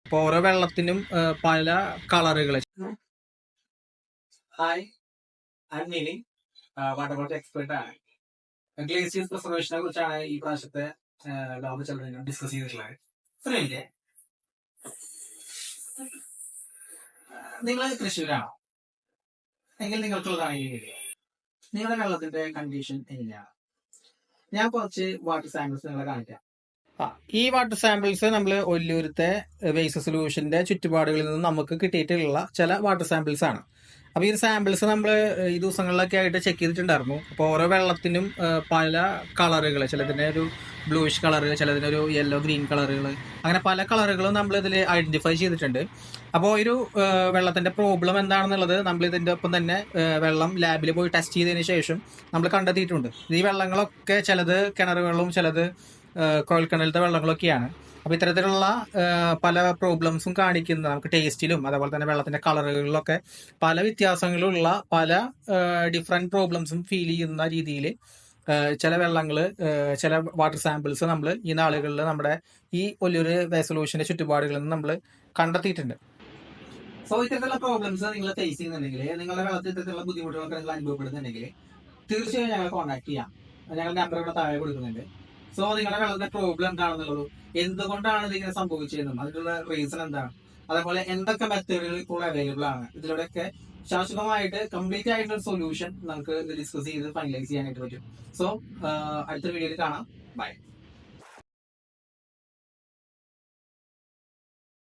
അപ്പോൾ ഓരോ വെള്ളത്തിനും പല കളറുകൾ. ഹായ്, ഐ നീനി വാട്ടർ ബോട്ടിൽ എക്സ്പെർട്ട് ആണ്. ഗ്ലേസിയസ് പ്രിസർവേഷനെ കുറിച്ചാണ് ഈ പ്രാവശ്യത്തെ ലോക ചലനം ഡിസ്കസ് ചെയ്തിട്ടുള്ളത്. ഫ്രണ്ടിലെ നിങ്ങൾ തൃശ്ശൂരാണോ എങ്കിൽ നിങ്ങൾക്കുള്ളതാണ് ഈ വീഡിയോ. നിങ്ങളുടെ വെള്ളത്തിന്റെ കണ്ടീഷൻ എങ്ങനെയാണ്? ഞാൻ കുറച്ച് വാട്ടർ സാമ്പിൾസ് നിങ്ങളെ കാണിക്കാം. ഈ വാട്ടർ സാമ്പിൾസ് നമ്മൾ ഒല്ലൂരത്തെ വേസ്റ്റ് സൊല്യൂഷന്റെ ചുറ്റുപാടുകളിൽ നിന്ന് നമുക്ക് കിട്ടിയിട്ടുള്ള ചില വാട്ടർ സാമ്പിൾസ് ആണ്. അപ്പോൾ ഈ സാമ്പിൾസ് നമ്മൾ ഈ ദിവസങ്ങളിലൊക്കെ ആയിട്ട് ചെക്ക് ചെയ്തിട്ടുണ്ടായിരുന്നു. അപ്പോൾ ഓരോ വെള്ളത്തിനും പല കളറുകൾ, ചിലതിൻ്റെ ഒരു ബ്ലൂയിഷ് കളറ്, ചിലതിനൊരു യെല്ലോ ഗ്രീൻ കളറുകൾ, അങ്ങനെ പല കളറുകളും നമ്മൾ ഇതിൽ ഐഡന്റിഫൈ ചെയ്തിട്ടുണ്ട്. അപ്പോൾ ഒരു വെള്ളത്തിന്റെ പ്രോബ്ലം എന്താണെന്നുള്ളത് നമ്മൾ ഇതിൻ്റെ ഒപ്പം തന്നെ വെള്ളം ലാബിൽ പോയി ടെസ്റ്റ് ചെയ്തതിന് ശേഷം നമ്മൾ കണ്ടെത്തിയിട്ടുണ്ട്. ഈ വെള്ളങ്ങളൊക്കെ ചിലത് കിണർ വെള്ളവും ചിലത് കുഴൽക്കിണറിലത്തെ വെള്ളങ്ങളൊക്കെയാണ്. അപ്പോൾ ഇത്തരത്തിലുള്ള പല പ്രോബ്ലംസും കാണിക്കുന്ന, നമുക്ക് ടേസ്റ്റിലും അതേപോലെ തന്നെ വെള്ളത്തിന്റെ കളറുകളിലൊക്കെ പല വ്യത്യാസങ്ങളുള്ള പല ഡിഫറെന്റ് പ്രോബ്ലംസും ഫീൽ ചെയ്യുന്ന രീതിയിൽ ചില വെള്ളങ്ങൾ, ചില വാട്ടർ സാമ്പിൾസ് നമ്മൾ ഈ നാളുകളിൽ നമ്മുടെ ഈ ഒല്ലൂര് വേസ്റ്റ് സൊല്യൂഷന്റെ ചുറ്റുപാടുകളിൽ നിന്ന് നമ്മൾ കണ്ടെത്തിയിട്ടുണ്ട്. സോ ഇത്തരത്തിലുള്ള പ്രോബ്ലംസ് നിങ്ങൾ ഫേസ് ചെയ്യുന്നുണ്ടെങ്കിൽ, നിങ്ങളുടെ വെള്ളത്തിൽ ഇത്തരത്തിലുള്ള ബുദ്ധിമുട്ടുകളൊക്കെ നിങ്ങൾ അനുഭവപ്പെടുന്നുണ്ടെങ്കിൽ തീർച്ചയായും ഞങ്ങളെ കോൺടാക്ട് ചെയ്യാം. ഞങ്ങളുടെ നമ്പർ ഇവിടെ താഴെ കൊടുക്കുന്നുണ്ട്. സോ നിങ്ങളുടെ വെള്ളത്തിന്റെ പ്രോബ്ലം എന്താണെന്നുള്ളതും എന്തുകൊണ്ടാണ് ഇതിങ്ങനെ സംഭവിച്ചതെന്നും അതിനുള്ള റീസൺ എന്താണ്, അതേപോലെ എന്തൊക്കെ മെത്തേഡുകൾ ഇപ്പോൾ അവൈലബിൾ ആണ്, ഇതിലൂടെയൊക്കെ ശാശ്വതമായിട്ട് കംപ്ലീറ്റ് ആയിട്ടുള്ള സൊല്യൂഷൻ നമുക്ക് ഡിസ്കസ് ചെയ്ത് ഫൈനലൈസ് ചെയ്യാനായിട്ട് പറ്റും. സോ അടുത്ത വീഡിയോയിൽ കാണാം. ബൈ.